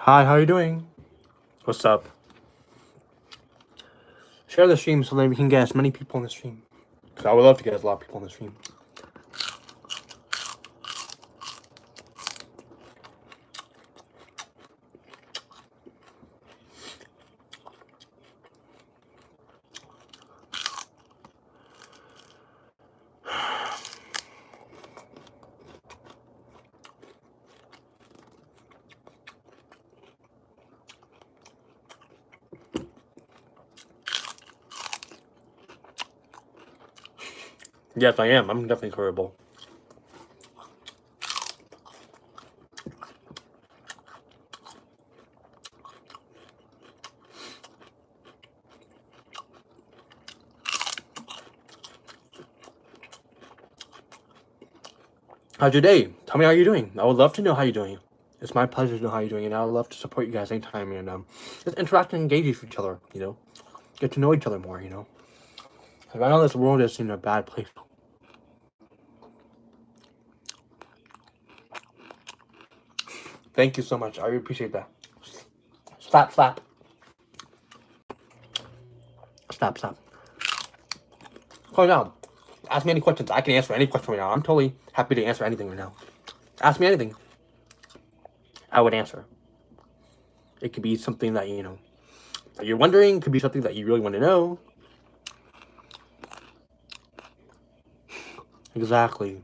Hi, how are you doing? What's up? Share the stream so that we can get as many people in the stream. Because I would love to get a lot of people in the stream. Yes, I am. I'm definitely curable. How's your day? Tell me how you're doing. I would love to know how you're doing. It's my pleasure to know how you're doing, and I would love to support you guys anytime and just interact and engage with each other. Get to know each other more. 'Cause I know this world is in a bad place. Thank you so much. I really appreciate that. Stop, stop, stop, stop. Calm down. Ask me any questions. I can answer any question right now. I'm totally happy to answer anything right now. Ask me anything. I would answer. It could be something that that you're wondering. It could be something that you really want to know. Exactly.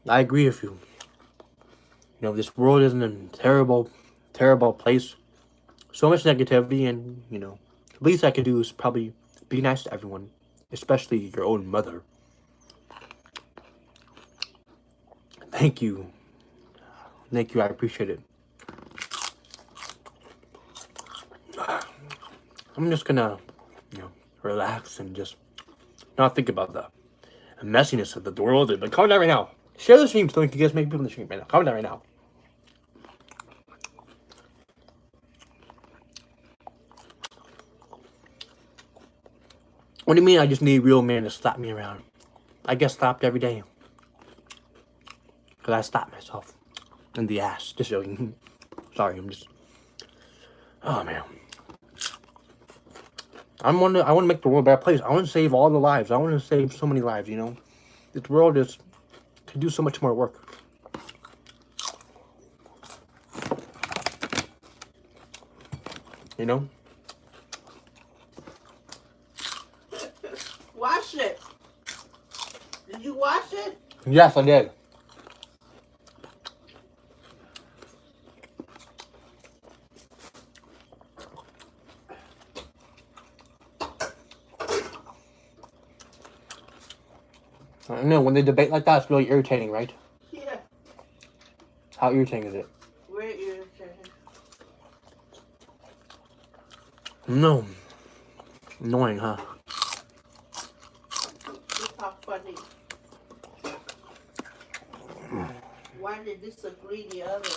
I agree with you. This world is in a terrible, terrible place. So much negativity, and the least I could do is probably be nice to everyone, especially your own mother. Thank you. Thank you. I appreciate it. I'm just gonna, relax and just not think about the messiness of the world. But calm down right now. Share the stream so we can get as many people in the stream right now. Calm down right now. What do you mean I just need a real man to slap me around? I get slapped every day. Because I slap myself in the ass. Just joking. Sorry, I'm just... Oh, man. I want to make the world a better place. I want to save all the lives. I want to save so many lives, This world can do so much more work. Wash it. Did you wash it? Yes, I did. I know, when they debate like that, it's really irritating, right? Yeah. How irritating is it? Very irritating. No. Annoying, huh? Look how funny. Why they disagree the other?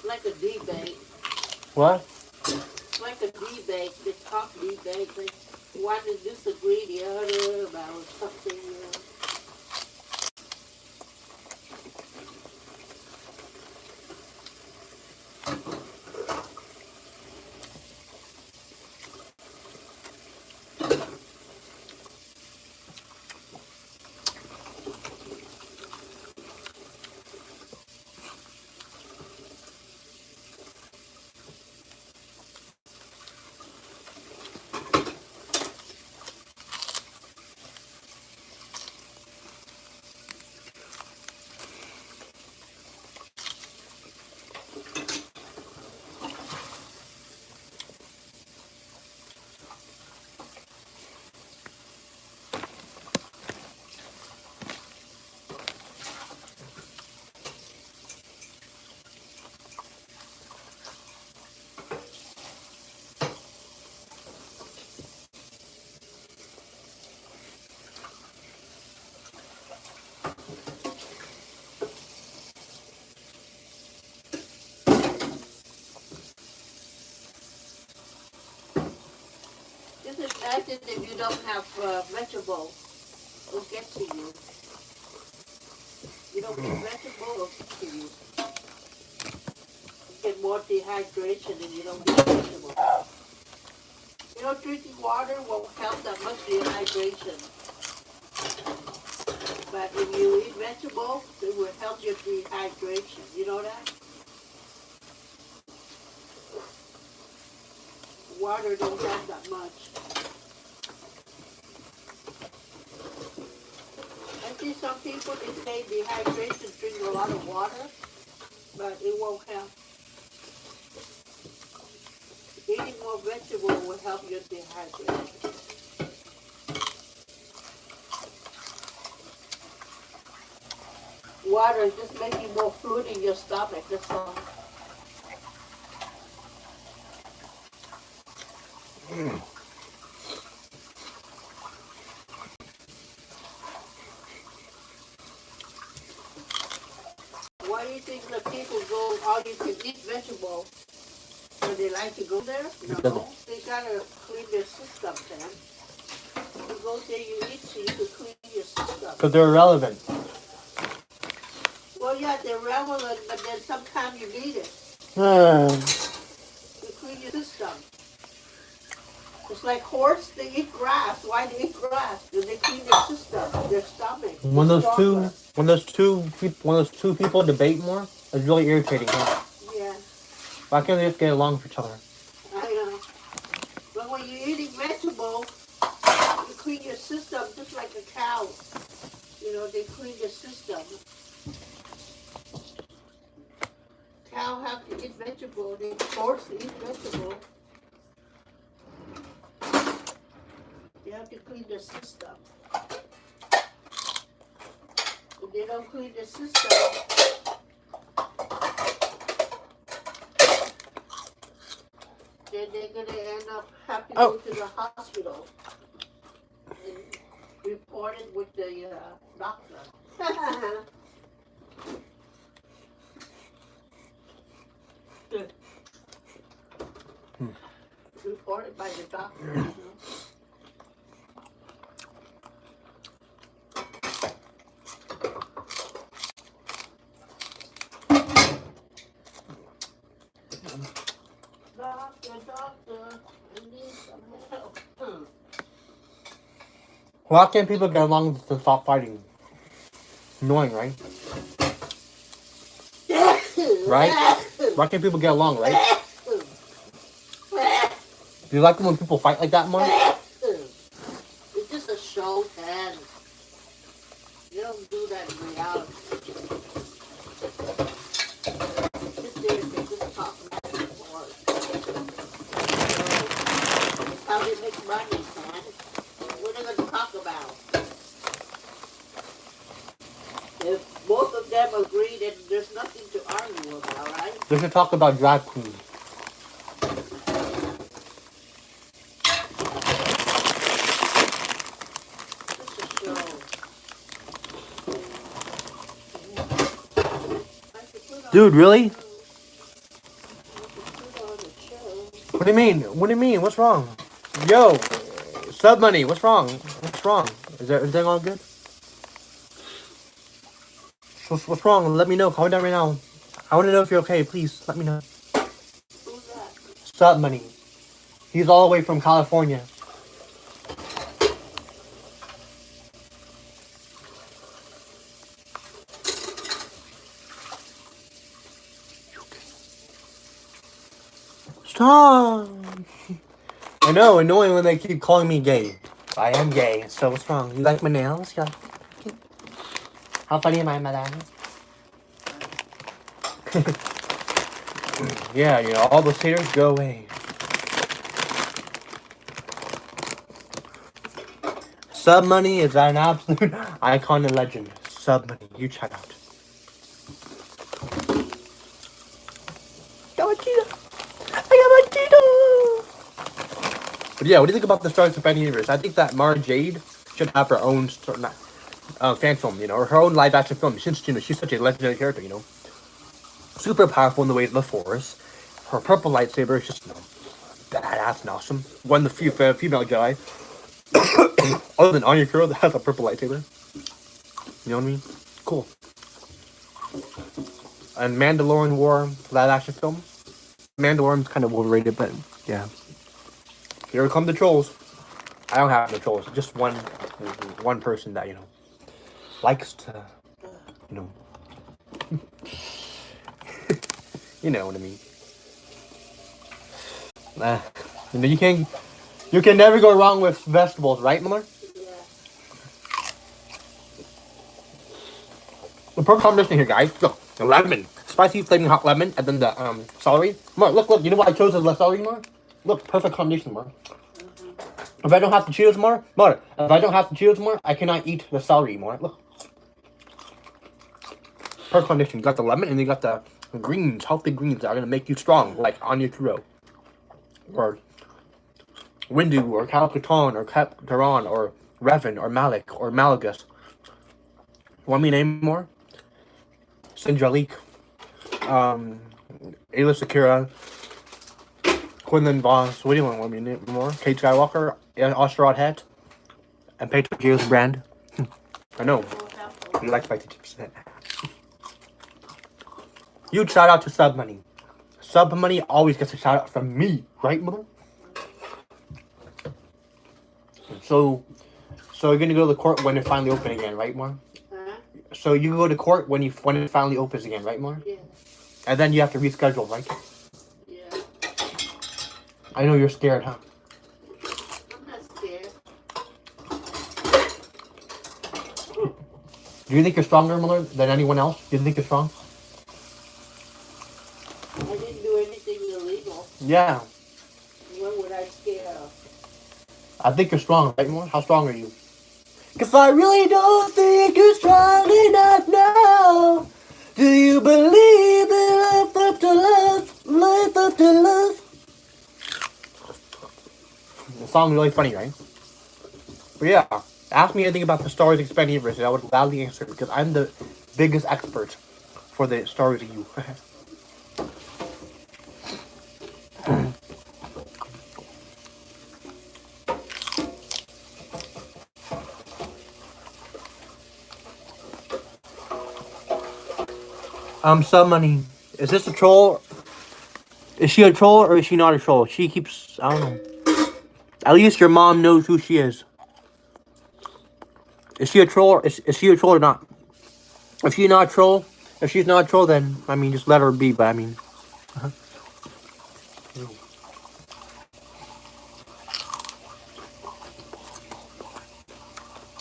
Like a debate. What? Like a debate. They talk debate. Why they disagree the other about something. imagine if you don't have vegetable, it'll get to you. You don't eat vegetable, it'll get to you. You get more dehydration and you don't eat vegetable. You know, drinking water won't help that much dehydration. But if you eat vegetable, it will help your dehydration. You know that? Water don't have that much. I see some people, they say dehydration, drink a lot of water, but it won't help. Eating more vegetable will help your dehydration. Water just makes you more fluid in your stomach, that's all. Why do you think the people go all you can eat vegetable? Do they like to go there? No, they gotta clean their system then. You go there, you eat so you can clean your system. Because they're irrelevant. Well, yeah, they're relevant, but then sometimes you need it Hmm. to clean your system. It's like horse, they eat grass. Why do they eat grass? Because they clean their system, their stomach. When their those two people debate more, it's really irritating. Huh? Yeah, Why can't they just get along with each other? I know. But when you're eating vegetable, you clean your system just like a cow. You know, they clean their system. Cow have to eat vegetable. They're forced to eat vegetable. They have to clean their system. If they don't clean their system, then they're gonna end up having to go to the hospital and report it with the doctor. Reported by the doctor. You know? Doctor, I need some help. Why can't people get along to stop fighting? Annoying, right? Right? Why can't people get along, right? Do you like it when people fight like that, Mark? It's just a show, man. You don't do that in reality. Just there, they just talk back and forth. That's how they make money, man. What are they going to talk about? If both of them agree, then there's nothing to argue about, right? They should talk about drag queens. Just a show. Dude, really? I could put on a show. What do you mean? What do you mean? What's wrong? Yo, sub money. What's wrong? What's wrong? Is everything all good? What's wrong? Let me know. Call me down right now. I want to know if you're okay. Please let me know. Who's that? Sub money. He's all the way from California. Stop. I know, annoying when they keep calling me gay. I am gay, so what's wrong? You like my nails? Yeah. How funny am I, madam? Yeah, you know, all those haters go away. Sub money is an absolute icon and legend. Sub money, you check out. Got my Cheeto. I got my Cheeto. But yeah, what do you think about the Stars of Fan Universe? I think that Mara Jade should have her own fan film, you know, or her own live action film. Since, you know, she's such a legendary character, you know. Super powerful in the ways of the Force. Her purple lightsaber is just, you know, badass and awesome. One of the few female Jedi. Other than on your hero that has a purple lightsaber. You know what I mean? Cool. And Mandalorian War, live action film. Mandalorian's kind of overrated, but yeah. Here come the trolls. I don't have no trolls. Just one person that likes to, you know, you know what I mean. You can never go wrong with vegetables, right, Miller? Yeah. The perfect combination here, guys. Look, the lemon, spicy flaming hot lemon, and then the celery. Miller, look. You know why I chose the celery, Miller? Look, perfect combination, Miller. If I don't have to choose more, I cannot eat the celery more. Look. Perfect combination. You got the lemon and you got the greens, healthy greens that are gonna make you strong, like Anya Kuro, or Windu, or Cal Katarn, or Cap Taran, or Revan, or Malik, or Malagus. Want me to name more? Sinjalik, Ayla Sakura, Quinlan Voss. What do you want me to name more? Kate Skywalker, Osterod Het, and Pedro Gil's brand. I know. You like spicy chips. Huge shout out to Sub Money. Sub Money always gets a shout out from me, right, mother? So you're gonna go to the court when it finally open again, right, Mar? Huh? So you go to court when it finally opens again, right, Mar? Yeah. And then you have to reschedule, right? Yeah. I know you're scared, huh? I'm not scared. Do you think you're stronger, Miller, than anyone else? Do you think you're strong? I didn't do anything illegal. Yeah. What would I scare of? I think you're strong, right, Miller? How strong are you? Cause I really don't think you're strong enough now. Do you believe that life after love, life after love? The song's really funny, right? But yeah, ask me anything about the Star Wars Expanded Universe, and I would gladly answer because I'm the biggest expert for the Star Wars EU. Some money. Is this a troll? Is she a troll or is she not a troll? She keeps, I don't know. At least your mom knows who she is. Is she a troll? Is she a troll or not? If she's not a troll, then I mean just let her be. But I mean,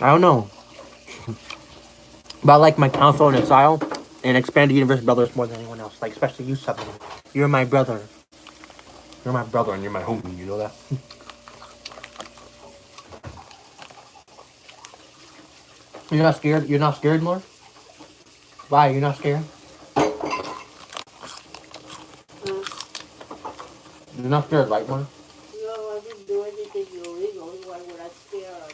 I don't know. But I like my counsel and style and Expanded Universe brothers more than anyone else. Like especially you, Subman. You're my brother. You're my brother and you're my homie. You know that. You're not scared. You're not scared, more. Why? You're not scared. You're not scared, right, more? No, I didn't do anything illegal. Why would I scare of?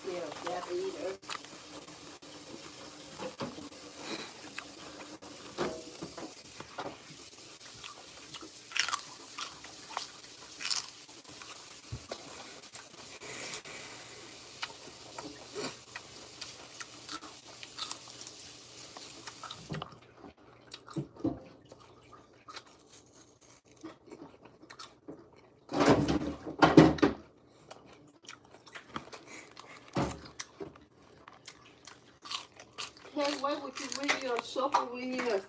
Scared of that either. Hey, why would you bring your soap over here?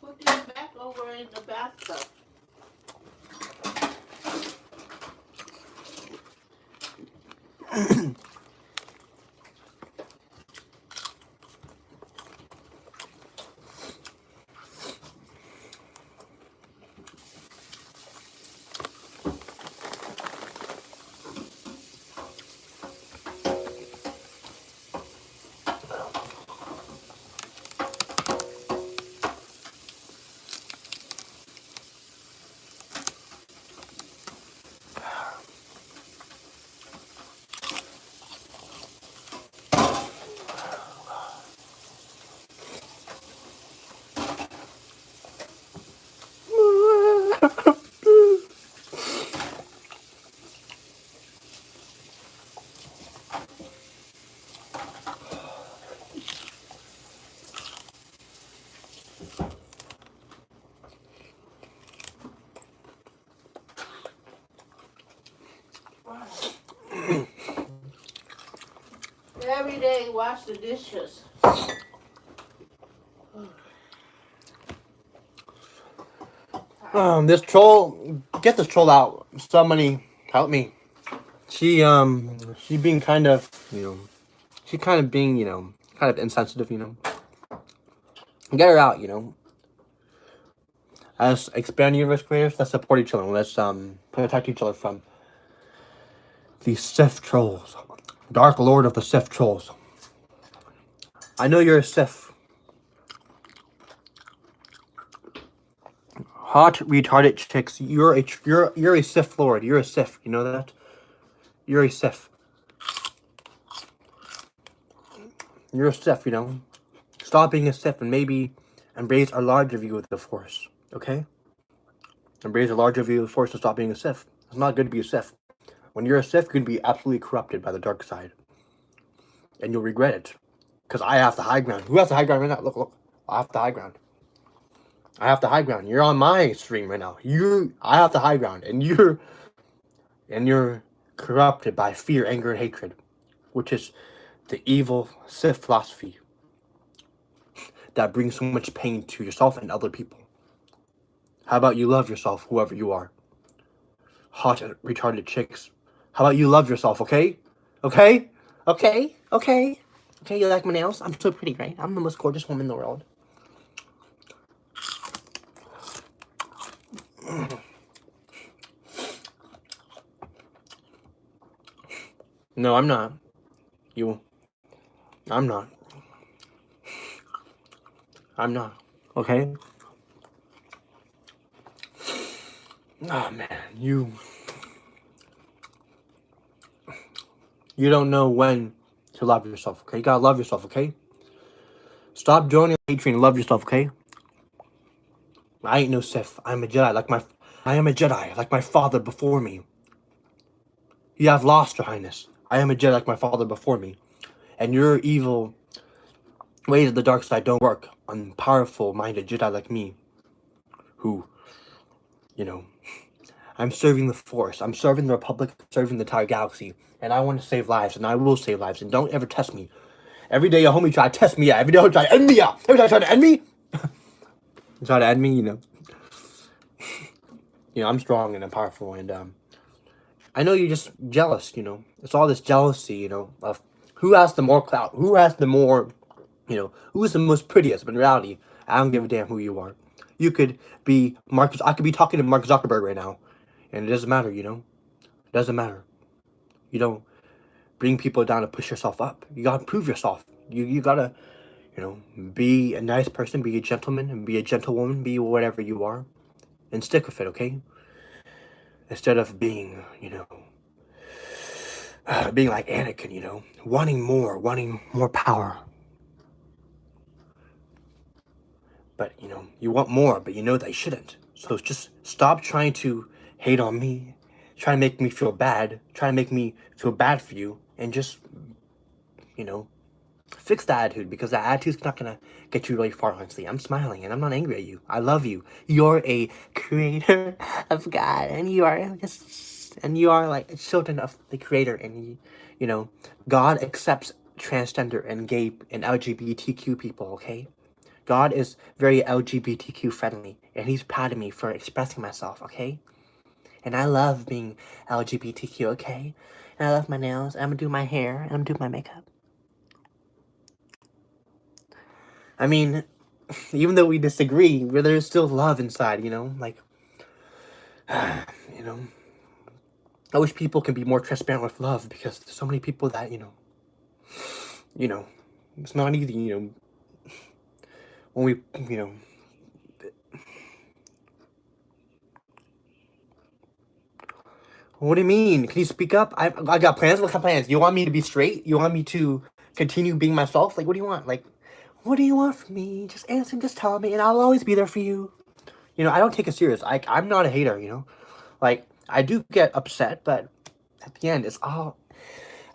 Put this back over in the bathtub. every day wash the dishes. This troll, get this troll out. Somebody help me. She being kind of, she kind of being, kind of insensitive, Get her out, As expanding universe creators, let's support each other. Let's protect each other from these Sith trolls. Dark Lord of the Sith trolls. I know you're a Sith. Hot retarded chicks. You're a Sith Lord. You're a Sith. You know that? You're a Sith. You're a Sith, Stop being a Sith and maybe embrace a larger view of the Force. Okay? Embrace a larger view of the Force and stop being a Sith. It's not good to be a Sith. When you're a Sith, you're going to be absolutely corrupted by the dark side. And you'll regret it. Because I have the high ground. Who has the high ground right now? Look. I have the high ground. I have the high ground. You're on my stream right now. I have the high ground. And you're corrupted by fear, anger, and hatred. Which is the evil Sith philosophy. That brings so much pain to yourself and other people. How about you love yourself, whoever you are? Hot and retarded chicks. How about you love yourself, okay? Okay? Okay? Okay? Okay, you like my nails? I'm so pretty, right? I'm the most gorgeous woman in the world. No, I'm not. I'm not. I'm not. Okay? Oh, man. You don't know when to love yourself, okay? You gotta love yourself, okay? Stop joining Patreon and love yourself, okay? I ain't no Sith. I am a Jedi, like my father before me. You have lost, Your Highness. I am a Jedi like my father before me. And your evil ways of the dark side don't work on powerful-minded Jedi like me. Who, I'm serving the Force. I'm serving the Republic, serving the entire galaxy. And I want to save lives, and I will save lives. And don't ever test me. Every day your homie try to test me out. Every day you try to end me out. Every day you try to end me. You try to end me, I'm strong and I'm powerful. And I know you're just jealous, It's all this jealousy, of who has the more clout. Who has the more, who is the most prettiest. But in reality, I don't give a damn who you are. You could be Marcus. I could be talking to Mark Zuckerberg right now. And it doesn't matter, It doesn't matter. You don't bring people down to push yourself up. You gotta prove yourself. You gotta, be a nice person, be a gentleman, and be a gentlewoman, be whatever you are. And stick with it, okay? Instead of being, being like Anakin, wanting more power. But, you want more, but you know that you shouldn't. So just stop trying to hate on me, try to make me feel bad, try to make me feel bad for you, and just, fix the attitude, because that attitude's not gonna get you really far, honestly. I'm smiling, and I'm not angry at you. I love you. You're a creator of God, and you are like children of the creator, and God accepts transgender and gay and LGBTQ people, okay? God is very LGBTQ friendly, and he's proud of me for expressing myself, okay? And I love being LGBTQ, okay? And I love my nails, and I'm gonna do my hair, and I'm gonna do my makeup. I mean, even though we disagree, there's still love inside, like, I wish people can be more transparent with love, because there's so many people that, it's not easy, when we, what do you mean? Can you speak up? I got plans. What kind of plans? You want me to be straight? You want me to continue being myself? Like, what do you want? Like, what do you want from me? Just answer, just tell me, and I'll always be there for you. I don't take it serious. I'm not a hater, Like, I do get upset, but at the end, it's all...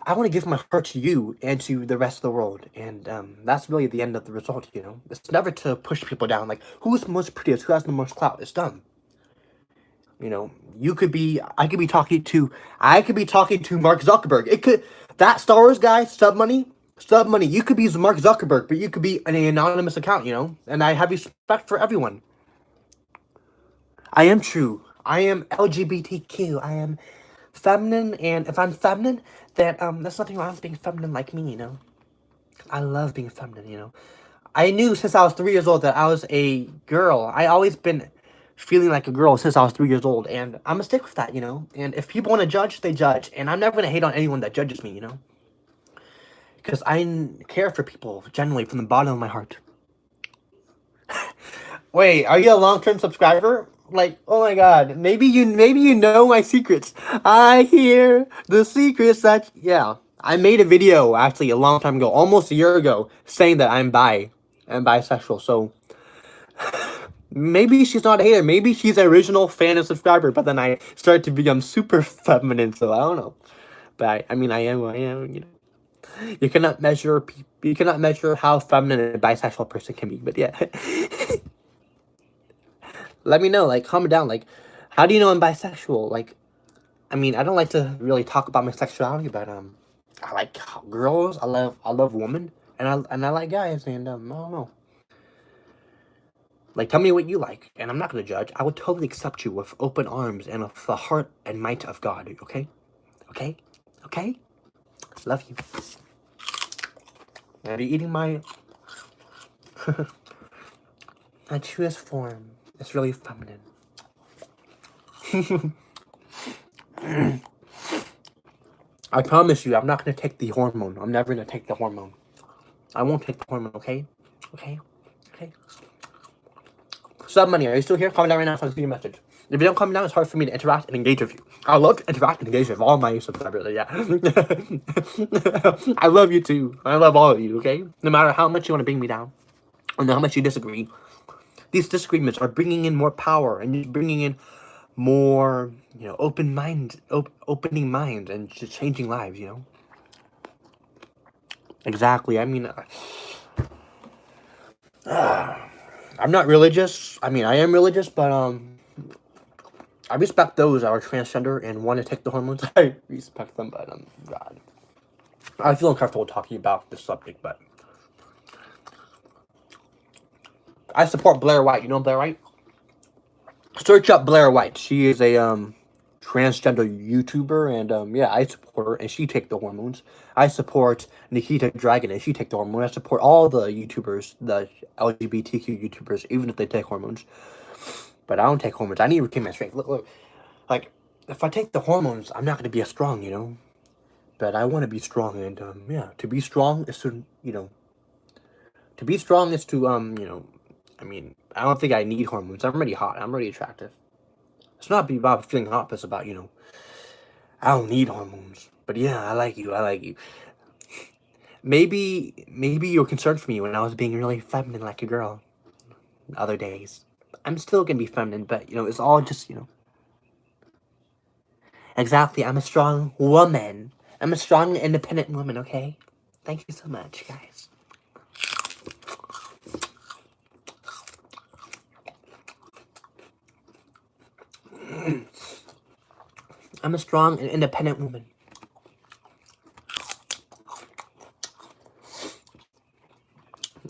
I want to give my heart to you and to the rest of the world. And that's really the end of the result, It's never to push people down. Like, who's the most prettiest? Who has the most clout? It's dumb. I could be talking to Mark Zuckerberg. That Star Wars guy, Sub Money, Sub money. You could be Mark Zuckerberg, but you could be an anonymous account, you know? And I have respect for everyone. I am true. I am LGBTQ. I am feminine, and if I'm feminine, then there's nothing wrong with being feminine like me, you know? I love being feminine, you know? I knew since I was 3 years old that I was a girl. I always been feeling like a girl since I was 3 years old, and I'm gonna stick with that, you know? And if people want to judge, they judge, and I'm never gonna hate on anyone that judges me, you know? Because I care for people, genuinely, from the bottom of my heart. Wait, are you a long-term subscriber? Like, oh my god, maybe you know my secrets. I hear the secrets that, yeah. I made a video, actually, a long time ago, almost a year ago, saying that I'm bisexual, so maybe she's not a hater, maybe she's an original fan and subscriber, but then I started to become super feminine, so I don't know. But I mean, I am, you know. You cannot measure how feminine a bisexual person can be, but yeah. Let me know, like, comment down, like, how do you know I'm bisexual? Like, I mean, I don't like to really talk about my sexuality, but I like girls. I love women, and I like guys, and I don't know. Like, tell me what you like, and I'm not gonna judge. I would totally accept you with open arms and with the heart and might of God. Okay, okay, okay. Love you. Are you eating my my truest form? It's really feminine. I promise you, I'm not gonna take the hormone. I'm never gonna take the hormone. I won't take the hormone, okay? Okay? Okay? Sub money, are you still here? Comment down right now so I can see your message. If you don't comment down, it's hard for me to interact and engage with you. I love to interact and engage with all my subscribers, yeah. I love you too. I love all of you, okay? No matter how much you want to bring me down, or how much you disagree, these disagreements are bringing in more power and bringing in more, you know, opening minds and just changing lives, you know? Exactly. I mean, I'm not religious. I mean, I am religious, but I respect those that are transgender and want to take the hormones. I respect them, but God, I feel uncomfortable talking about this subject. But I support Blair White. You know Blair White? Search up Blair White. She is a transgender YouTuber, and yeah, I support her, and she take the hormones. I support Nikita Dragon, and she take the hormones. I support all the YouTubers, the LGBTQ YouTubers, even if they take hormones. But I don't take hormones. I need to retain my strength. Look, like, if I take the hormones, I'm not going to be as strong, you know? But I want to be strong, and, yeah, to be strong is to, you know, to be strong is to, you know, I mean, I don't think I need hormones. I'm already hot. I'm already attractive. It's not about feeling hot, but it's about, you know, I don't need hormones. But yeah, I like you. I like you. Maybe you were concerned for me when I was being really feminine like a girl other days. I'm still going to be feminine, but, you know, it's all just, you know, exactly. I'm a strong woman. I'm a strong, independent woman, okay? Thank you so much, guys. I'm a strong and independent woman.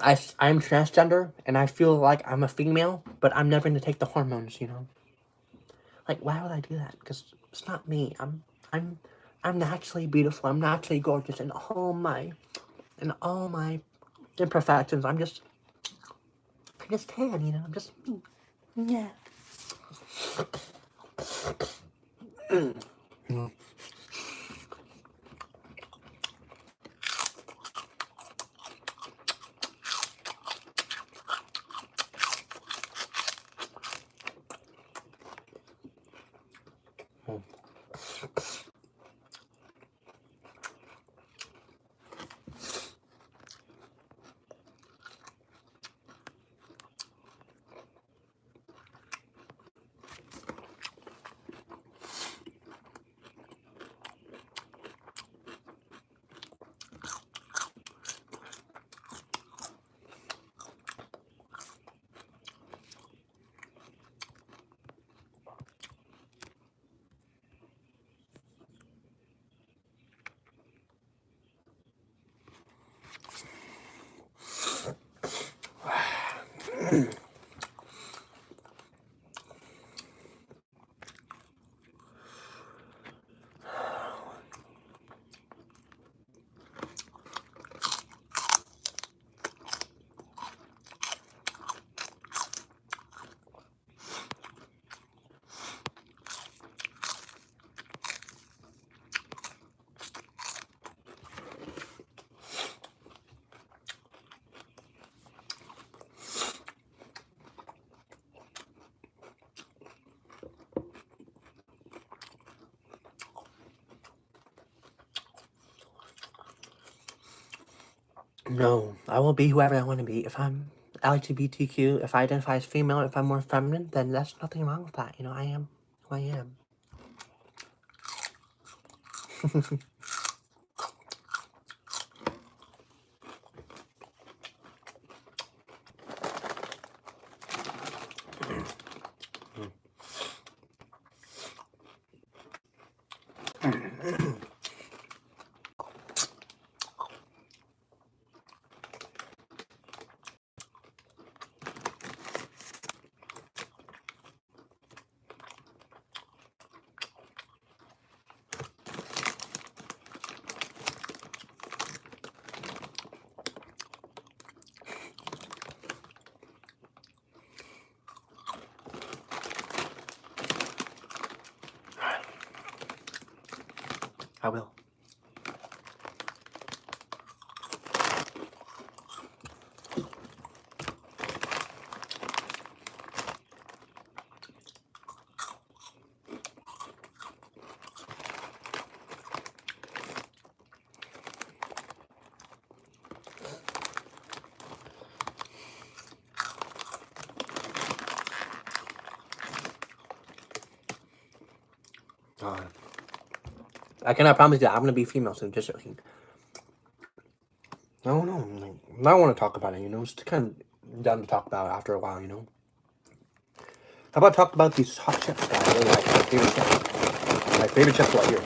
I'm transgender, and I feel like I'm a female, but I'm never going to take the hormones, you know? Like, why would I do that? Because it's not me. I'm, I'm naturally beautiful. I'm naturally gorgeous, and all my imperfections. I'm just tan, you know. I'm just me. Yeah. No, I will be whoever I want to be. If I'm LGBTQ, if I identify as female, if I'm more feminine, then there's nothing wrong with that. You know, I am who I am. I will. I cannot promise you I'm gonna be female soon. Just joking. No, like, I don't want to talk about it. You know, it's kind of done to talk about after a while. You know. How about talk about these hot chips that I really like? My favorite chips. My favorite chips right here.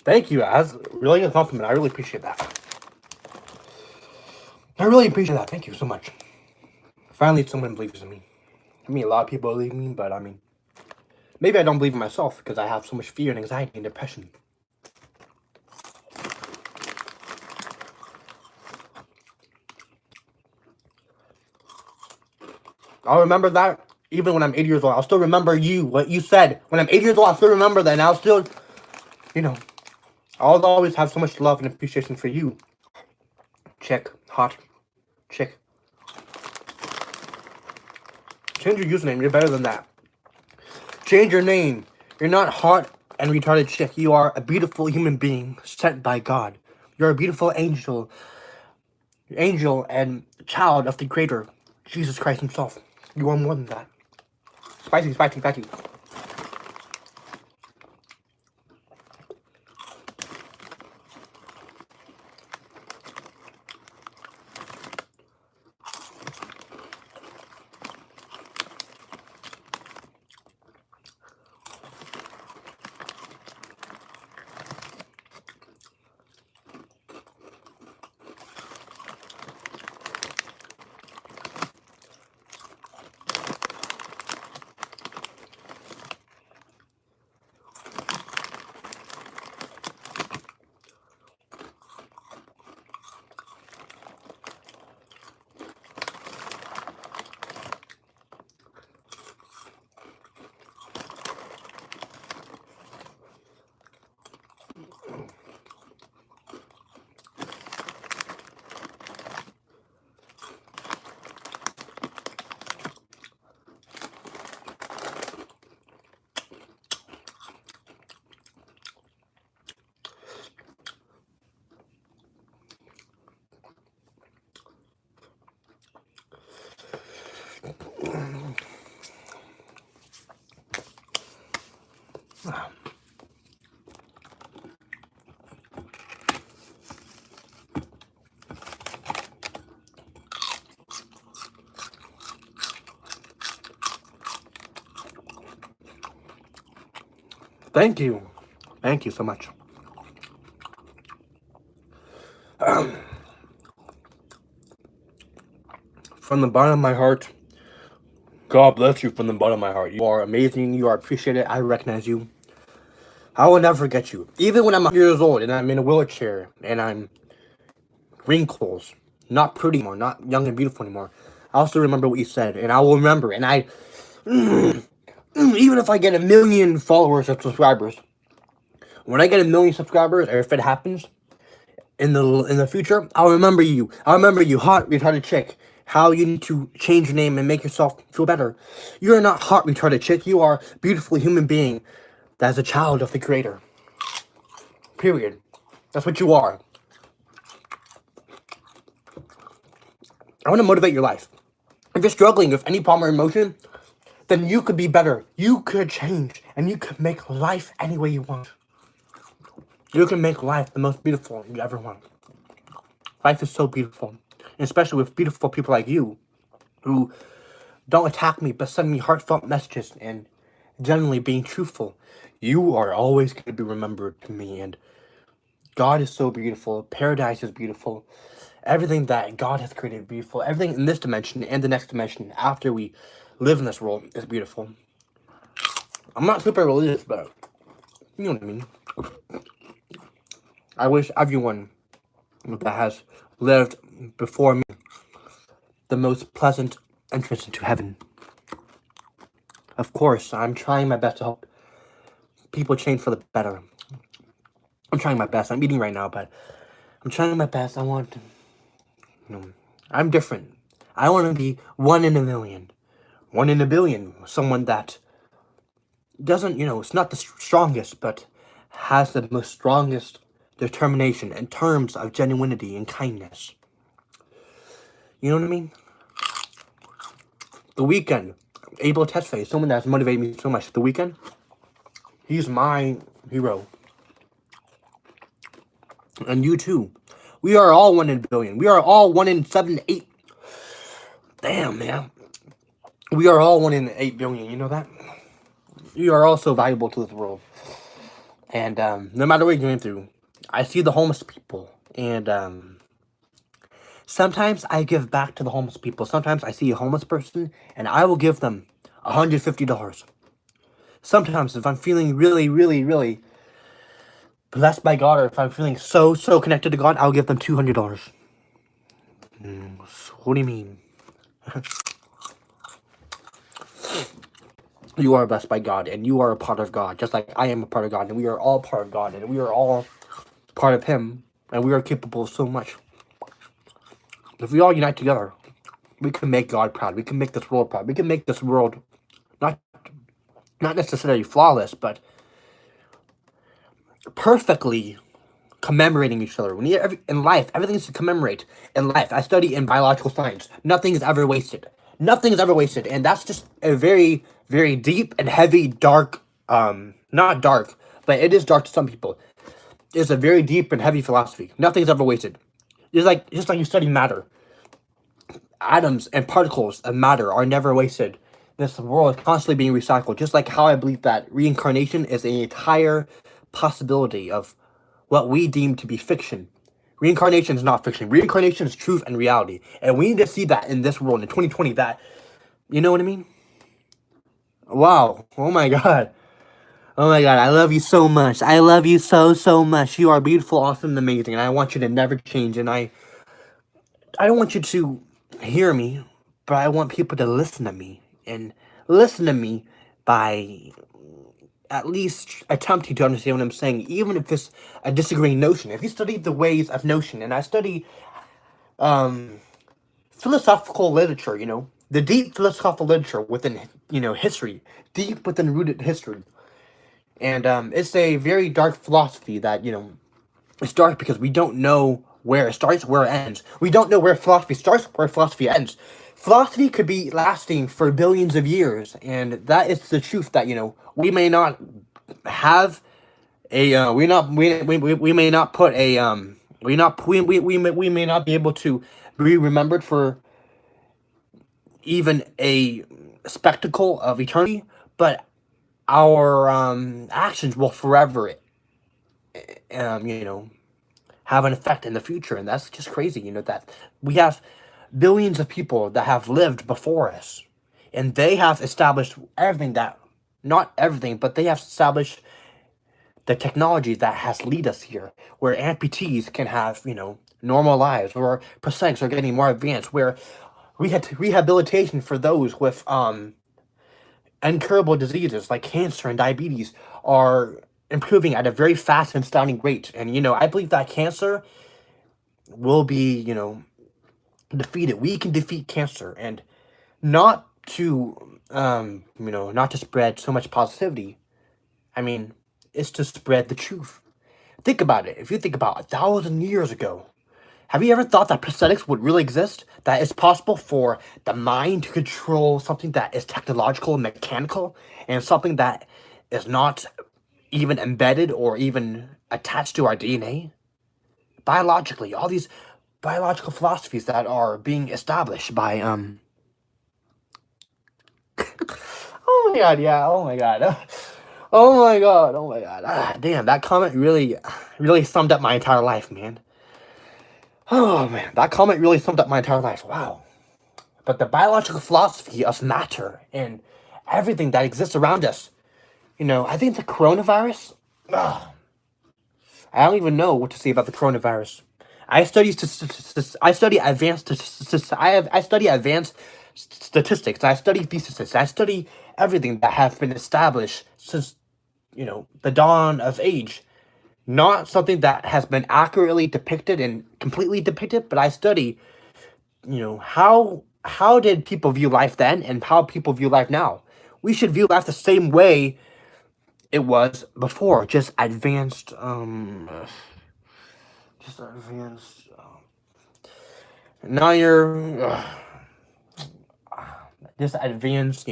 Thank you, Az. Really a compliment. I really appreciate that. I really appreciate that. Thank you so much. Finally, someone believes in me. I mean, a lot of people believe in me, but I mean, maybe I don't believe in myself because I have so much fear and anxiety and depression. I'll remember that even when I'm 80 years old. I'll still remember you, what you said. When I'm 80 years old, I'll still remember that. And I'll still, you know, I'll always have so much love and appreciation for you. Chick. Hot. Chick. Change your username. You're better than that. Change your name. You're not hot and retarded chick. You are a beautiful human being sent by God. You're a beautiful angel and child of the Creator, Jesus Christ Himself. You are more than that. Spicy, spicy, spicy. Thank you. Thank you so much. From the bottom of my heart, God bless you from the bottom of my heart. You are amazing. You are appreciated. I recognize you. I will never forget you. Even when I'm 100 years old and I'm in a wheelchair and I'm wrinkles, not pretty anymore, not young and beautiful anymore, I'll still remember what you said, and I will remember. And even if I get 1 million followers or subscribers, when I get 1 million subscribers, or if it happens in the future, I'll remember you. I'll remember you, hot retarded chick. How you need to change your name and make yourself feel better. You are not hot retarded chick. You are a beautiful human being that is a child of the Creator. Period. That's what you are. I want to motivate your life. If you're struggling with any problem or emotion, then you could be better. You could change, and you could make life any way you want. You can make life the most beautiful you ever want. Life is so beautiful, and especially with beautiful people like you, who don't attack me, but send me heartfelt messages and generally being truthful. You are always going to be remembered to me, and God is so beautiful. Paradise is beautiful. Everything that God has created is beautiful. Everything in this dimension and the next dimension after we live in this world is beautiful. I'm not super religious, but you know what I mean. I wish everyone that has lived before me the most pleasant entrance into heaven. Of course, I'm trying my best to help people change for the better. I'm trying my best. I'm eating right now, but I'm trying my best. I'm different. I want to be 1 in a million, 1 in a billion. Someone that doesn't, it's not the strongest, but has the most strongest determination in terms of genuinity and kindness. You know what I mean? The Weeknd, Abel Tesfaye, someone that's motivated me so much. The Weeknd, he's my hero. And you too. We are all 1 in a billion. We are all 1 in 7, 8. Damn, man. We are all 1 in 8 billion. You know that? You are all so valuable to this world. And no matter what you're going through, I see the homeless people. And sometimes I give back to the homeless people. Sometimes I see a homeless person and I will give them $150. Sometimes if I'm feeling really, really, really blessed by God, or if I'm feeling so connected to God, I'll give them $200. What do you mean? You are blessed by God, and you are a part of God, just like I am a part of God, and we are all part of God, and we are all part of Him, and we are capable of so much. If we all unite together, we can make God proud. We can make this world proud. We can make this world not not necessarily flawless, but perfectly commemorating each other. We need in life, everything's to commemorate. In life, I study in biological science. Nothing is ever wasted. Nothing is ever wasted, and that's just a very, very deep and heavy, dark. Not dark, but it is dark to some people. It's a very deep and heavy philosophy. Nothing is ever wasted. Just like you study matter. Atoms and particles of matter are never wasted. This world is constantly being recycled. Just like how I believe that reincarnation is an entire possibility of what we deem to be fiction. Reincarnation is not fiction. Reincarnation is truth and reality. And we need to see that in this world in 2020 that, you know what I mean? Wow. Oh my God. Oh my God. I love you so much. I love you so, so much. You are beautiful, awesome, and amazing. And I want you to never change. And I don't want you to hear me, but I want people to listen to me. And listen to me by at least attempting to understand what I'm saying, even if it's a disagreeing notion. If you study the ways of notion, and I study philosophical literature, the deep philosophical literature within, history, deep within rooted history. And it's a very dark philosophy that, it's dark because we don't know where it starts, where it ends. We don't know where philosophy starts, where philosophy ends. Philosophy could be lasting for billions of years, and that is the truth that, we may not have we may not put a we may not be able to be remembered for even a spectacle of eternity, but our actions will forever um you know have an effect in the future. And that's just crazy, that we have billions of people that have lived before us, and they have established everything that, not everything, but they have established the technology that has lead us here, where amputees can have, normal lives, where prosthetics are getting more advanced, where rehabilitation for those with incurable diseases like cancer and diabetes are improving at a very fast and astounding rate. And I believe that cancer will be, defeated. We can defeat cancer, and not to not to spread so much positivity. I mean, it's to spread the truth. Think about it. If you think about 1,000 years ago, have you ever thought that prosthetics would really exist? That it's possible for the mind to control something that is technological and mechanical, and something that is not even embedded or even attached to our DNA? Biologically, all these biological philosophies that are being established by oh my God, yeah, oh my God. Oh my God, oh my God. Damn, that comment really summed up my entire life, man. Oh man, that comment really summed up my entire life. Wow. But the biological philosophy of matter and everything that exists around us, I think the coronavirus, ugh, I don't even know what to say about the coronavirus. I study advanced I study advanced statistics. I study theses. I study everything that has been established since, the dawn of age. Not something that has been accurately depicted and completely depicted, but I study, how did people view life then and how people view life now. We should view life the same way it was before, just advanced. Now you're just advanced,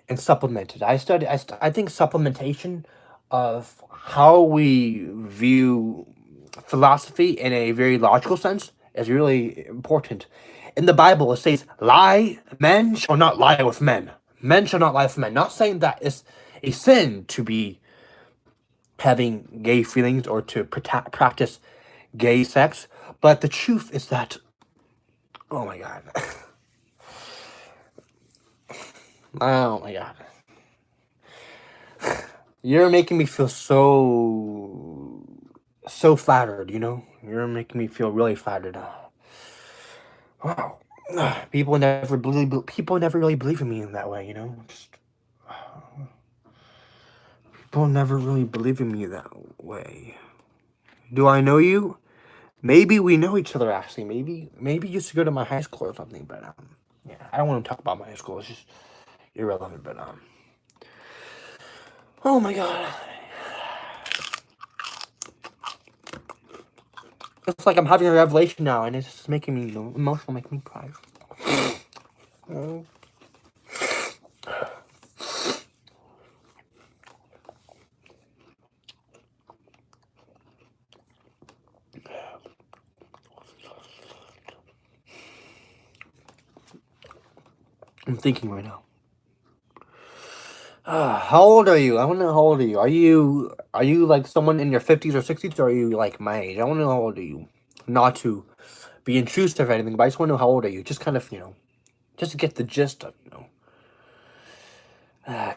and supplemented. I think supplementation of how we view philosophy in a very logical sense is really important. In the Bible, it says, "Lie, men shall not lie with men. Men shall not lie with men." Not saying that it's a sin to be having gay feelings or to practice gay sex, but the truth is that, oh my God, oh my God, you're making me feel so flattered. You're making me feel really flattered. Wow. People never really believe in me in that way. People never really believe in me that way. Do I know you? Maybe we know each other, actually. Maybe you used to go to my high school or something. But yeah, I don't want to talk about my high school. It's just irrelevant. But Oh my god. It's like I'm having a revelation now, and it's just making me, emotional, making me cry. Oh. I'm thinking right now. How old are you? I want to know how old are you. Are you like someone in your 50s or 60s, or are you like my age? I want to know how old are you. Not to be intrusive or anything, but I just want to know how old are you. Just kind of, just to get the gist of,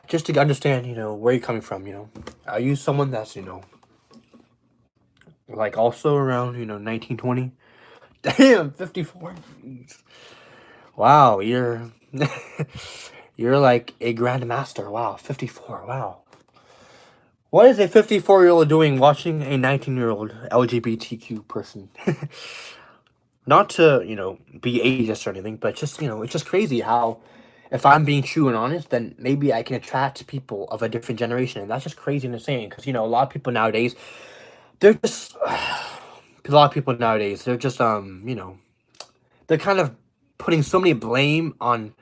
just to understand, where you're coming from, Are you someone that's, like also around, 1920? Damn, 54. Jeez. Wow, you're you're like a grandmaster. Wow, 54. Wow. What is a 54-year-old doing watching a 19-year-old LGBTQ person? Not to, be ageist or anything, but just, it's just crazy how, if I'm being true and honest, then maybe I can attract people of a different generation. And that's just crazy and insane because, a lot of people nowadays, they're just, a lot of people nowadays, they're just, they're kind of putting so many blame on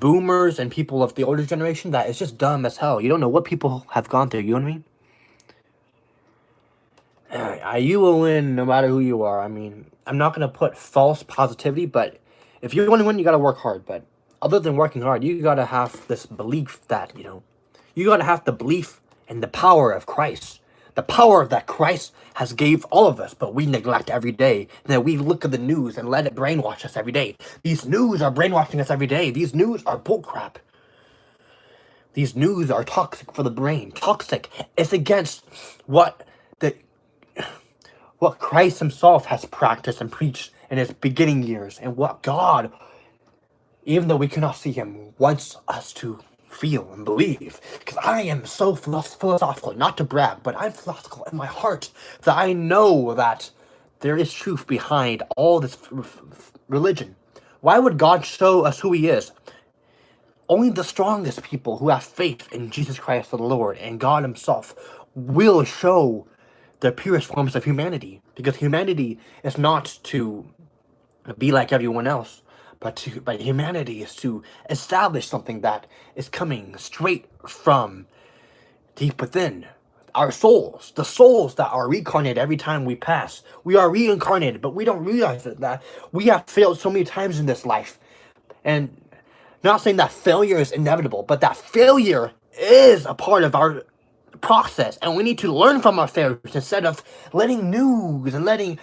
boomers and people of the older generation that it's just dumb as hell. You don't know what people have gone through, you know what I mean? You will win no matter who you are. I mean, I'm not going to put false positivity, but if you want to win, you got to work hard. But other than working hard, you got to have this belief that, you got to have the belief in the power of Christ. The power that Christ has gave all of us, but we neglect every day. And then we look at the news and let it brainwash us every day. These news are brainwashing us every day. These news are bullcrap. These news are toxic for the brain. Toxic. It's against what Christ himself has practiced and preached in his beginning years, and what God, even though we cannot see him, wants us to feel and believe. Because I am so philosophical, not to brag, but I'm philosophical in my heart that I know that there is truth behind all this religion. Why would God show us who he is? Only the strongest people who have faith in Jesus Christ the Lord and God himself will show the purest forms of humanity, because humanity is not to be like everyone else, but humanity is to establish something that is coming straight from deep within our souls, the souls that are reincarnated every time we pass. We are reincarnated, but we don't realize that we have failed so many times in this life. And not saying that failure is inevitable, but that failure is a part of our process, and we need to learn from our failures instead of letting news and letting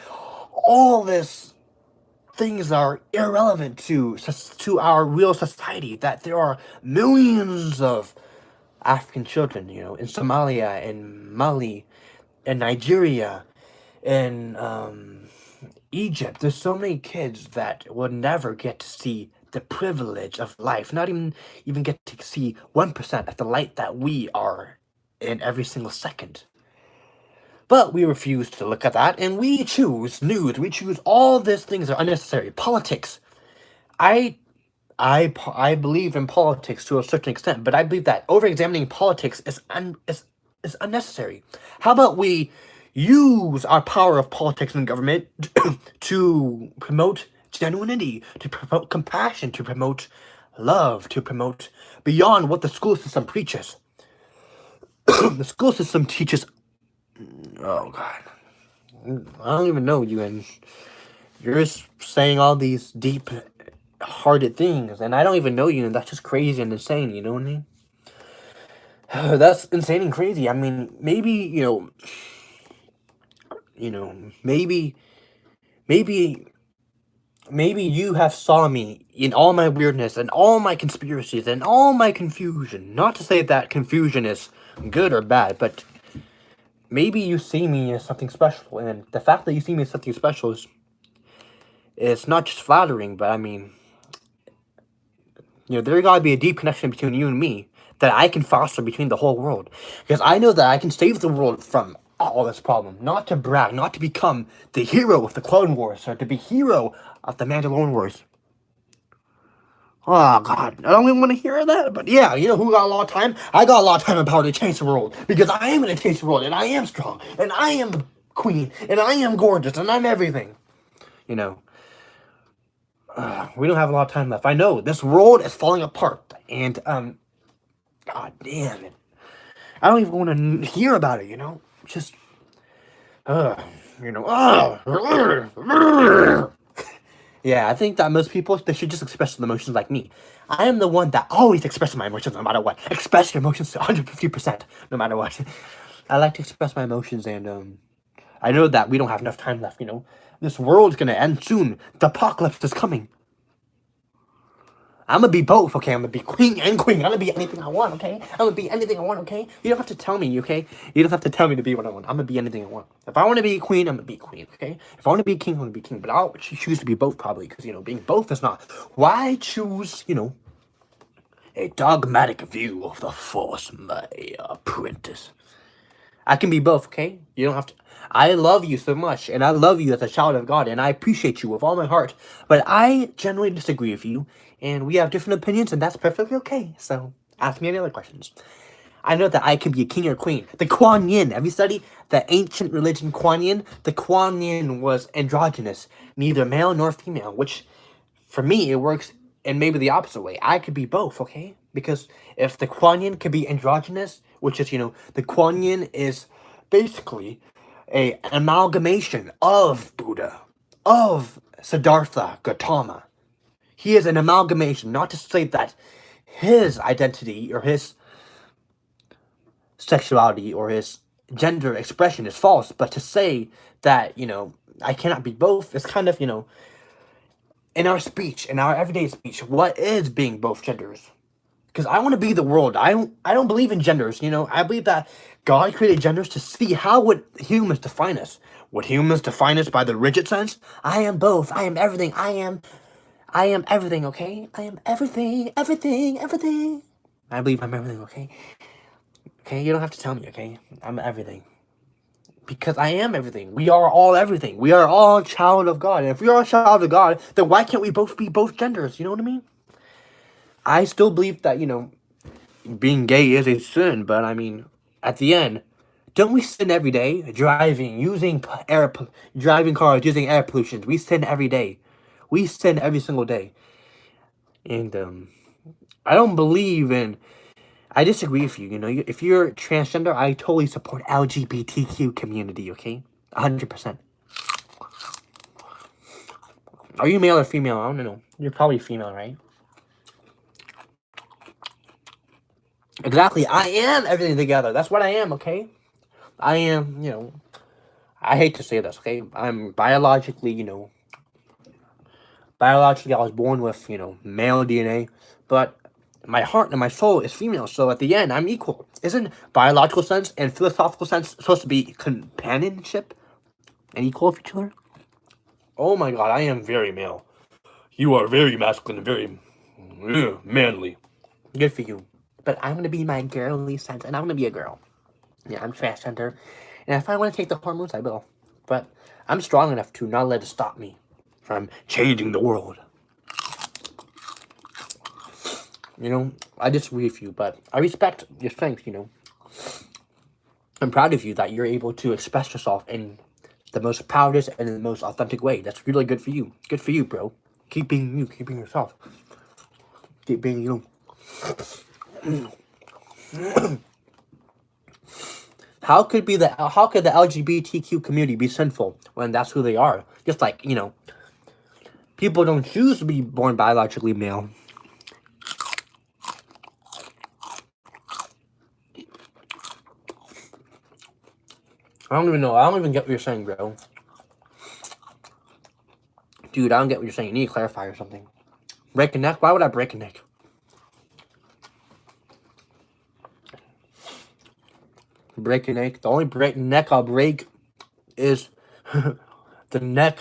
all this things that are irrelevant to our real society. That there are millions of African children, in Somalia, in Mali, in Nigeria, in Egypt. There's so many kids that will never get to see the privilege of life, not even get to see 1% of the light that we are in every single second. But we refuse to look at that, and we choose news. We choose all these things that are unnecessary. Politics. I believe in politics to a certain extent, but I believe that over-examining politics is unnecessary. How about we use our power of politics and government to promote genuinity, to promote compassion, to promote love, to promote beyond what the school system preaches. The school system teaches, oh God, I don't even know you, and you're just saying all these deep-hearted things, and I don't even know you, and that's just crazy and insane, you know what I mean? That's insane and crazy. I mean, maybe, maybe you have saw me in all my weirdness and all my conspiracies and all my confusion. Not to say that confusion is good or bad, but maybe you see me as something special, and the fact that you see me as something special is not just flattering, but I mean, there gotta be a deep connection between you and me that I can foster between the whole world. Because I know that I can save the world from all this problem. Not to brag, not to become the hero of the Clone Wars, or to be hero of the Mandalorian Wars. Oh, God. I don't even want to hear that. But yeah, you know who got a lot of time? I got a lot of time and power to change the world. Because I am going to change the world. And I am strong. And I am the queen. And I am gorgeous. And I'm everything. You know, we don't have a lot of time left. I know. This world is falling apart. And, God damn it. I don't even want to hear about it, you know? Just, you know, yeah, I think that most people, they should just express their emotions like me. I am the one that always expresses my emotions no matter what. Express your emotions to 150% no matter what. I like to express my emotions, and I know that we don't have enough time left, you know. This world's gonna end soon. The apocalypse is coming. I'm gonna be both, okay? I'm gonna be queen and queen. I'm gonna be anything I want, okay? I'm gonna be anything I want, okay? You don't have to tell me, okay? You don't have to tell me to be what I want. I'm gonna be anything I want. If I want to be queen, I'm gonna be queen, okay? If I want to be king, I'm gonna be king. But I'll choose to be both, probably, because, you know, being both is not. Why choose, you know, a dogmatic view of the Force, my apprentice? I can be both, okay? You don't have to. I love you so much, and I love you as a child of God, and I appreciate you with all my heart. But I generally disagree with you, and we have different opinions, and that's perfectly okay. So ask me any other questions. I know that I can be a king or queen. The Kuan Yin. Have you studied the ancient religion Kuan Yin? The Kuan Yin was androgynous, neither male nor female, which for me, it works in maybe the opposite way. I could be both, okay? Because if the Kuan Yin could be androgynous, which is, you know, the Kuan Yin is basically a amalgamation of Buddha, of Siddhartha Gautama. He is an amalgamation, not to say that his identity or his sexuality or his gender expression is false, but to say that, you know, I cannot be both is kind of, you know, in our speech, in our everyday speech, what is being both genders? Because I want to be the world. I don't believe in genders. You know, I believe that God created genders to see how would humans define us. Would humans define us by the rigid sense? I am both. I am everything. I am everything. Okay, I am everything. Everything. Everything. I believe I'm everything. Okay. Okay. You don't have to tell me. Okay. I'm everything. Because I am everything. We are all everything. We are all child of God. And if we are a child of God, then why can't we both be both genders? You know what I mean? I still believe that, you know, being gay is a sin, but I mean, at the end, don't we sin every day? Driving, using driving cars, using air pollution. We sin every day. We sin every single day. And I don't believe in. I disagree with you. You know, if you're transgender, I totally support LGBTQ community. Okay, 100%. Are you male or female? I don't know. You're probably female, right? Exactly. I am everything together. That's what I am, okay? I am, you know, I hate to say this, okay? I'm biologically, you know, biologically I was born with, you know, male DNA, but my heart and my soul is female, so at the end, I'm equal. Isn't biological sense and philosophical sense supposed to be companionship and equal of each other? Oh my god, I am very male. You are very masculine and very manly. Good for you. But I'm gonna be my girly sense, and I'm gonna be a girl. Yeah, I'm transgender, and if I want to take the hormones, I will. But I'm strong enough to not let it stop me from changing the world. You know, I disagree with you, but I respect your strength. You know, I'm proud of you that you're able to express yourself in the most proudest and the most authentic way. That's really good for you. Good for you, bro. Keep being you. Keep being yourself. Keep being you. How could the LGBTQ community be sinful when that's who they are? Just like, you know, people don't choose to be born biologically male. I don't even know. I don't even get what you're saying, bro. Dude, I don't get what you're saying. You need to clarify or something. Break a neck? Why would I break a neck? Break a neck? The only neck I'll break is the neck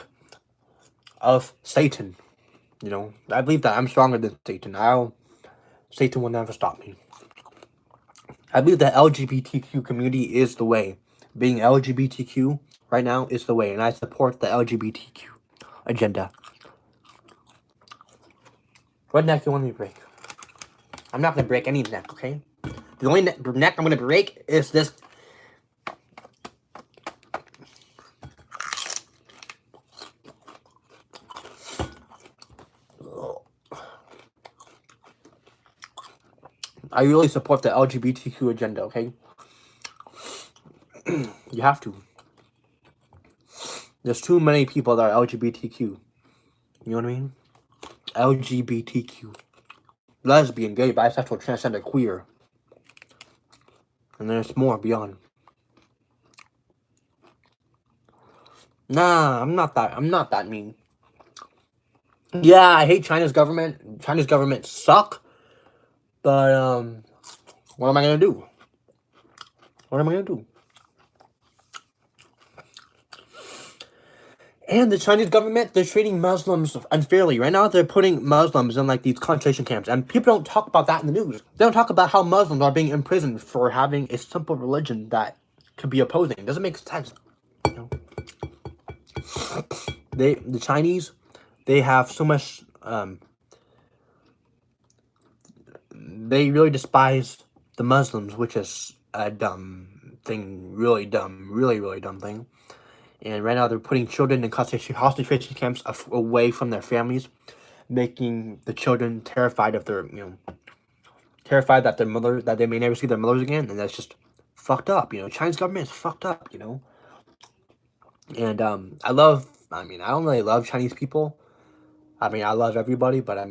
of Satan. You know, I believe that I'm stronger than Satan. Satan will never stop me. I believe the LGBTQ community is the way. Being LGBTQ right now is the way, and I support the LGBTQ agenda. What neck you want me to break? I'm not gonna break any neck, okay? The only neck I'm gonna break is this. I really support the LGBTQ agenda, okay? You have to. There's too many people that are LGBTQ. You know what I mean? LGBTQ. Lesbian, gay, bisexual, transgender, queer. And there's more beyond. Nah, I'm not that mean. Yeah, I hate China's government. China's government suck. But, what am I gonna do? What am I gonna do? And the Chinese government, they're treating Muslims unfairly. Right now, they're putting Muslims in, like, these concentration camps. And people don't talk about that in the news. They don't talk about how Muslims are being imprisoned for having a simple religion that could be opposing. It doesn't make sense. You know? The Chinese, they have so much, they really despise the Muslims, which is a dumb thing. Really dumb. Really, really dumb thing. And right now, they're putting children in concentration camps away from their families, making the children terrified of their, terrified that that they may never see their mothers again, and that's just fucked up. Chinese government is fucked up. And I don't really love Chinese people. I love everybody, but I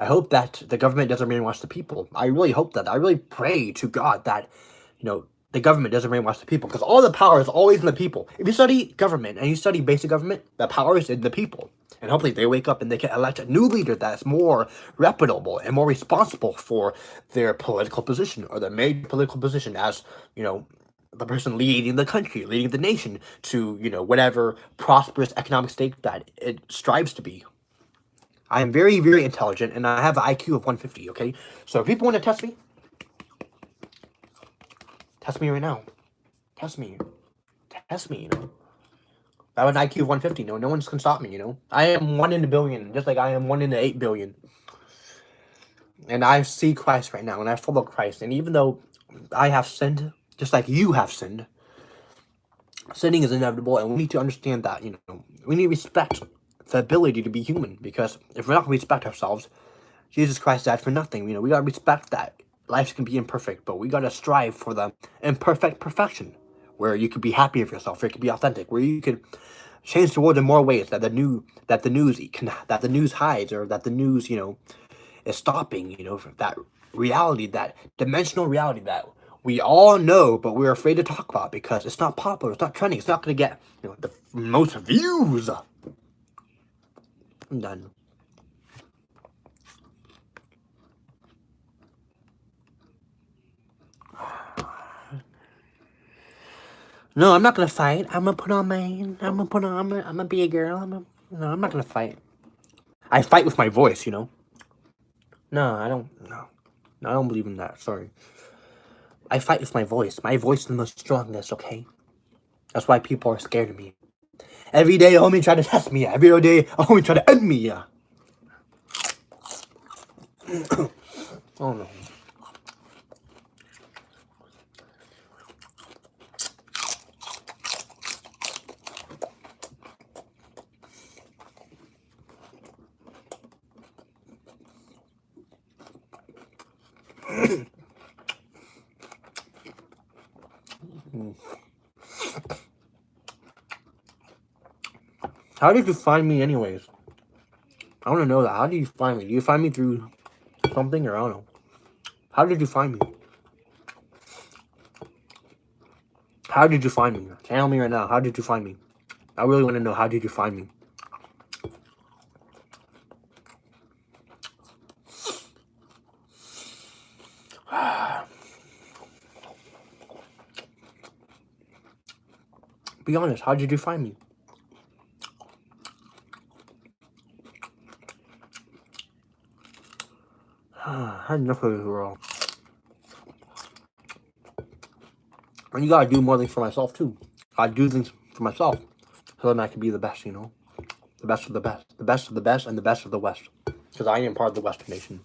hope that the government doesn't brainwash the people. I really hope that. I really pray to God that, the government doesn't brainwash the people, because all the power is always in the people. If you study government and you study basic government, the power is in the people. And hopefully they wake up and they can elect a new leader that's more reputable and more responsible for their political position, or their major political position as, the person leading the country, leading the nation to, whatever prosperous economic state that it strives to be. I am very, very intelligent, and I have an IQ of 150, okay? So if people want to test me, test me right now. Test me. Test me, I have an IQ of 150. No one can stop me, I am 1 in a billion, just like I am 1 in 8 billion. And I see Christ right now, and I follow Christ. And even though I have sinned, just like you have sinned, sinning is inevitable, and we need to understand that, we need to respect the ability to be human, because if we're not going to respect ourselves, Jesus Christ died for nothing. We got to respect that life can be imperfect, but we got to strive for the imperfect perfection, where you can be happy with yourself, where you can be authentic, where you can change the world in more ways that the news hides, or that the news, is stopping, that reality, that dimensional reality that we all know, but we're afraid to talk about because it's not popular, it's not trending, it's not going to get, the most views. I'm done. No, I'm not gonna fight. I'm gonna put on I'm gonna be a girl. No, I'm not gonna fight. I fight with my voice, No, I don't. No, I don't believe in that. Sorry. I fight with my voice. My voice is the most strongest. Okay. That's why people are scared of me. Every day, homie try to test me. Every day, homie try to end me. Oh no. How did you find me anyways? I want to know that. How did you find me? Do you find me through something, or I don't know? How did you find me? How did you find me? Tell me right now. How did you find me? I really want to know. How did you find me? Be honest. How did you find me? I had enough of this world. And you gotta do more things for myself too. I do things for myself, so then I can be the best. The best of the best, the best of the best, and the best of the West. because I am part of the Western nation.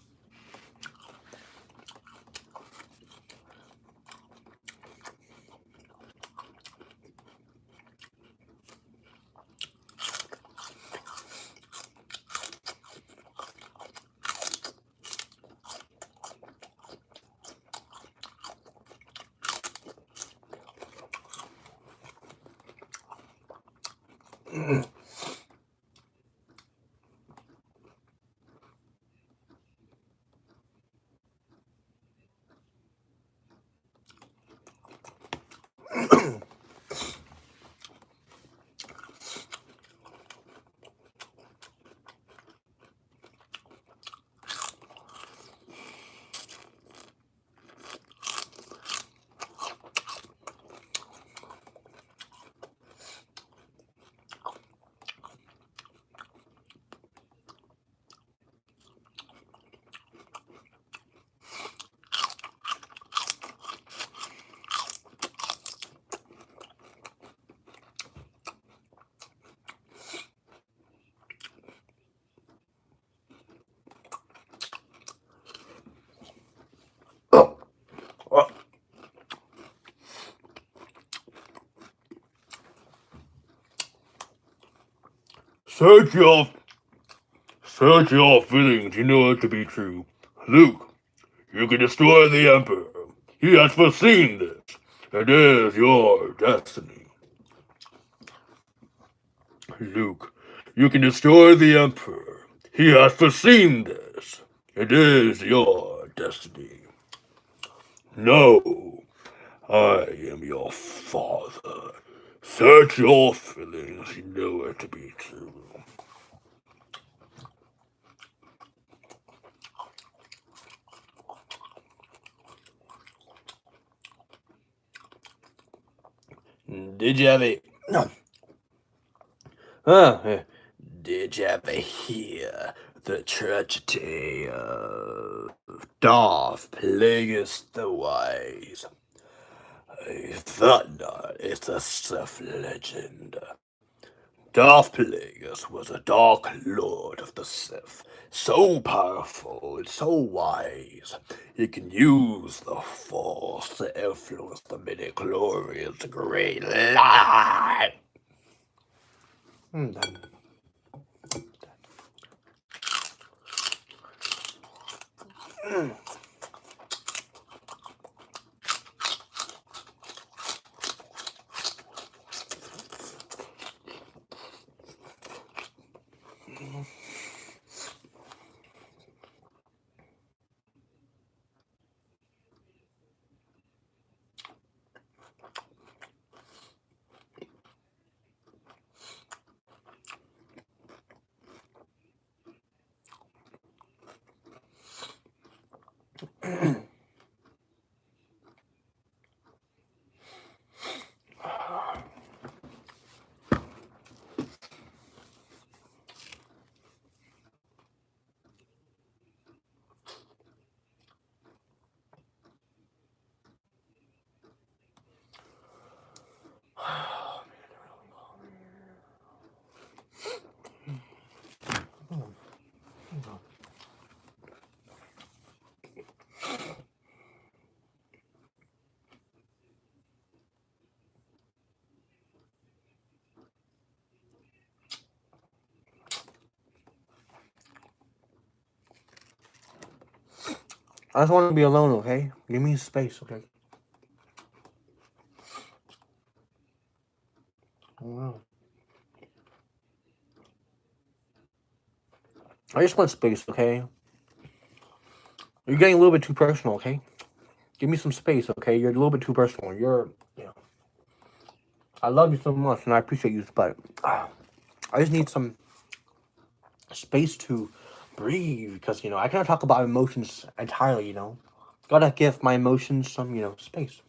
Oh, oh. Search your feelings, you know it to be true. Luke, you can destroy the Emperor. He has foreseen this. It is your destiny. Luke, you can destroy the Emperor. He has foreseen this. It is your destiny. No, I am your father. Search your feelings, you know it to be true. Did you ever... No. Did you ever hear the tragedy of Darth Plagueis the Wise? I thought not. It's a Sith legend. Darth Plagueis was a Dark Lord of the Sith. So powerful and so wise, he can use the Force to influence the midichlorians' great light. Done. I just want to be alone, okay? Give me space, okay? Wow. I just want space, okay? You're getting a little bit too personal, okay? Give me some space, okay? You're a little bit too personal. I love you so much, and I appreciate you, but I just need some space to breathe, because, I cannot talk about emotions entirely, Gotta give my emotions some, space.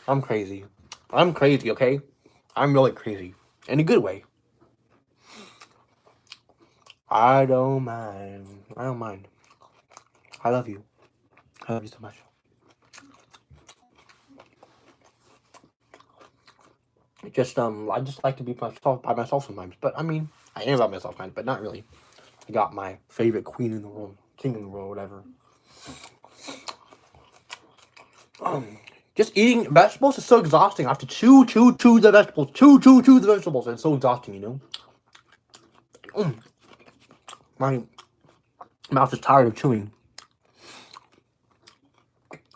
I'm crazy. I'm crazy, okay? I'm really crazy. In a good way. I don't mind. I don't mind. I love you. I love you so much. I just like to be by myself sometimes. But I mean, I am about myself, kind of, but not really. I got my favorite queen in the world, king in the world, whatever. Just eating vegetables is so exhausting. I have to chew the vegetables, chew the vegetables. And it's so exhausting, you know. My mouth is tired of chewing.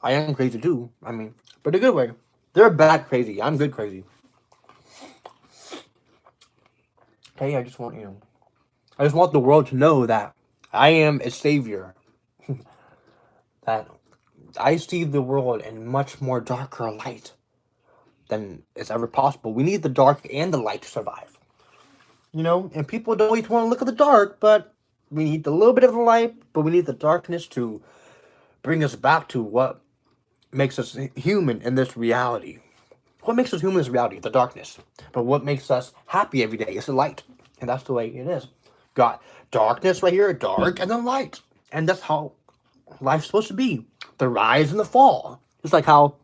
I am crazy too. I mean, but in a good way. They're bad crazy. I'm good crazy. Hey, I just want I just want the world to know that I am a savior. That I see the world in much more darker light than is ever possible. We need the dark and the light to survive. You know, and people don't always want to look at the dark, but we need a little bit of the light, but we need the darkness to bring us back to what makes us human in this reality. What makes us human is reality, the darkness. But what makes us happy every day is the light. And that's the way it is. Got darkness right here, dark, and then light. And that's how life's supposed to be. The rise and the fall. Just like how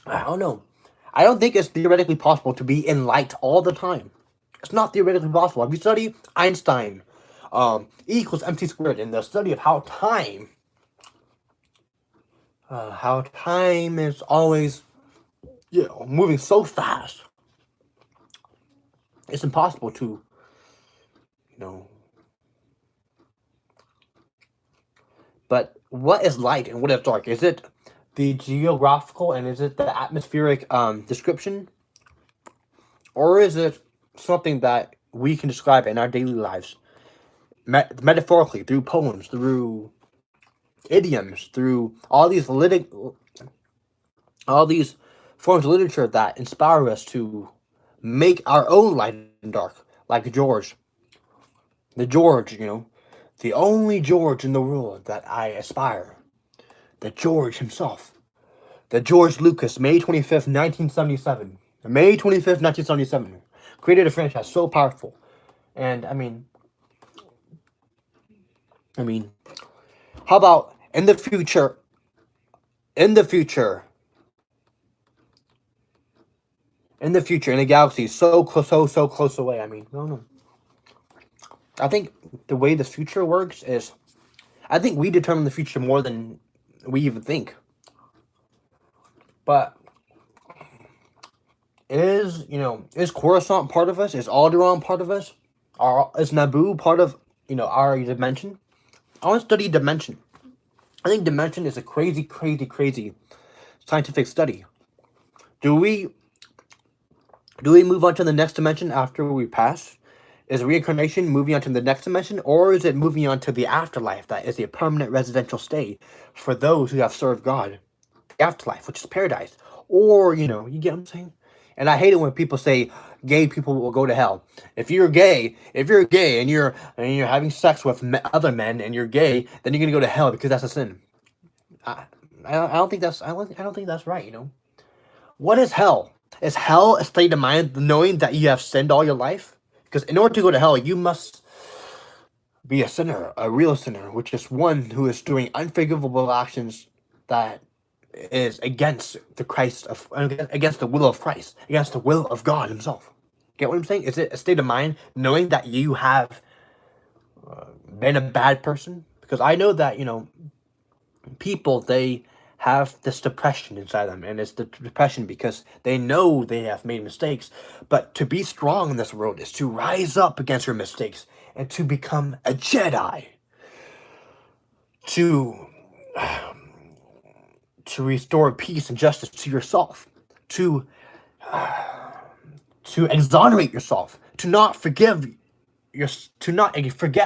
I don't know. I don't think it's theoretically possible to be in light all the time. It's not theoretically possible. If you study Einstein, E equals mc squared, in the study of how time is always, moving so fast. It's impossible to, you know. But what is light and what is dark? Is it the geographical and is it the atmospheric description? Or is it something that we can describe in our daily lives? Metaphorically, through poems, through idioms, through all these forms of literature that inspire us to make our own light and dark, like George. The George, the only George in the world that I aspire. The George himself. The George Lucas, May 25th, 1977. May 25th, 1977. Created a franchise so powerful. And I mean, how about in the future, in a galaxy so close away? I mean, no. I think the way the future works is, I think we determine the future more than we even think. But is Coruscant part of us? Is Alderaan part of us? Is Naboo part of our dimension? I want to study dimension. I think dimension is a crazy scientific study. Do we move on to the next dimension after we pass? Is reincarnation moving on to the next dimension, or is it moving on to the afterlife that is a permanent residential stay for those who have served God? The afterlife, which is paradise. Or, you get what I'm saying? And I hate it when people say gay people will go to hell. If you're gay and you're having sex with other men and you're gay, then you're gonna go to hell because that's a sin. I don't think that's I don't think that's right. What is hell? Is hell a state of mind knowing that you have sinned all your life? Because in order to go to hell, you must be a sinner, a real sinner, which is one who is doing unforgivable actions that is against against the will of Christ, against the will of God Himself. Get what I'm saying? Is it a state of mind knowing that you have been a bad person? Because I know that people, they have this depression inside them, and it's the depression because they know they have made mistakes. But to be strong in this world is to rise up against your mistakes and to become a Jedi, to restore peace and justice to yourself, to exonerate yourself, to not forget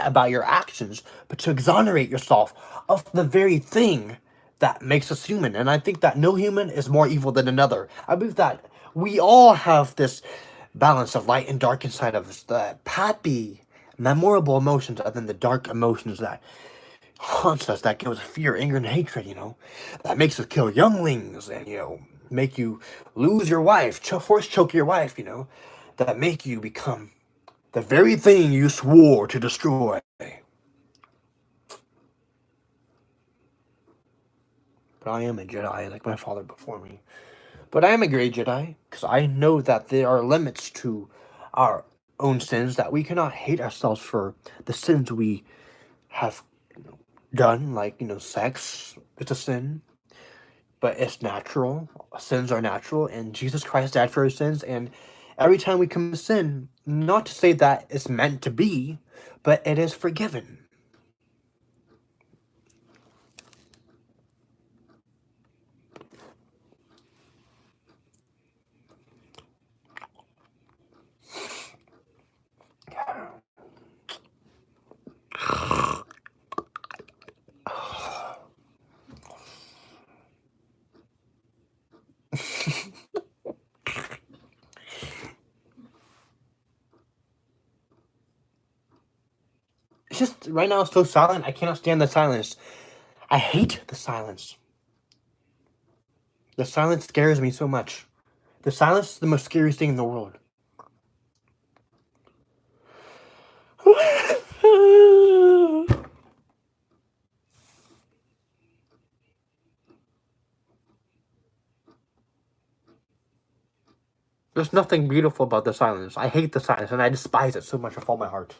about your actions, but to exonerate yourself of the very thing that makes us human. And I think that no human is more evil than another. I believe that we all have this balance of light and dark inside of us, the happy, memorable emotions, and then the dark emotions that haunts us, that gives us fear, anger, and hatred, that makes us kill younglings and, make you lose your wife, force choke your wife, that make you become the very thing you swore to destroy. But I am a Jedi, like my father before me. But I am a great Jedi, because I know that there are limits to our own sins, that we cannot hate ourselves for the sins we have done, like, sex. It's a sin, but it's natural. Sins are natural, and Jesus Christ died for our sins, and every time we commit a sin, not to say that it's meant to be, but it is forgiven. It's just, right now it's so silent, I cannot stand the silence. I hate the silence. The silence scares me so much. The silence is the most scariest thing in the world. There's nothing beautiful about the silence. I hate the silence, and I despise it so much with all my heart.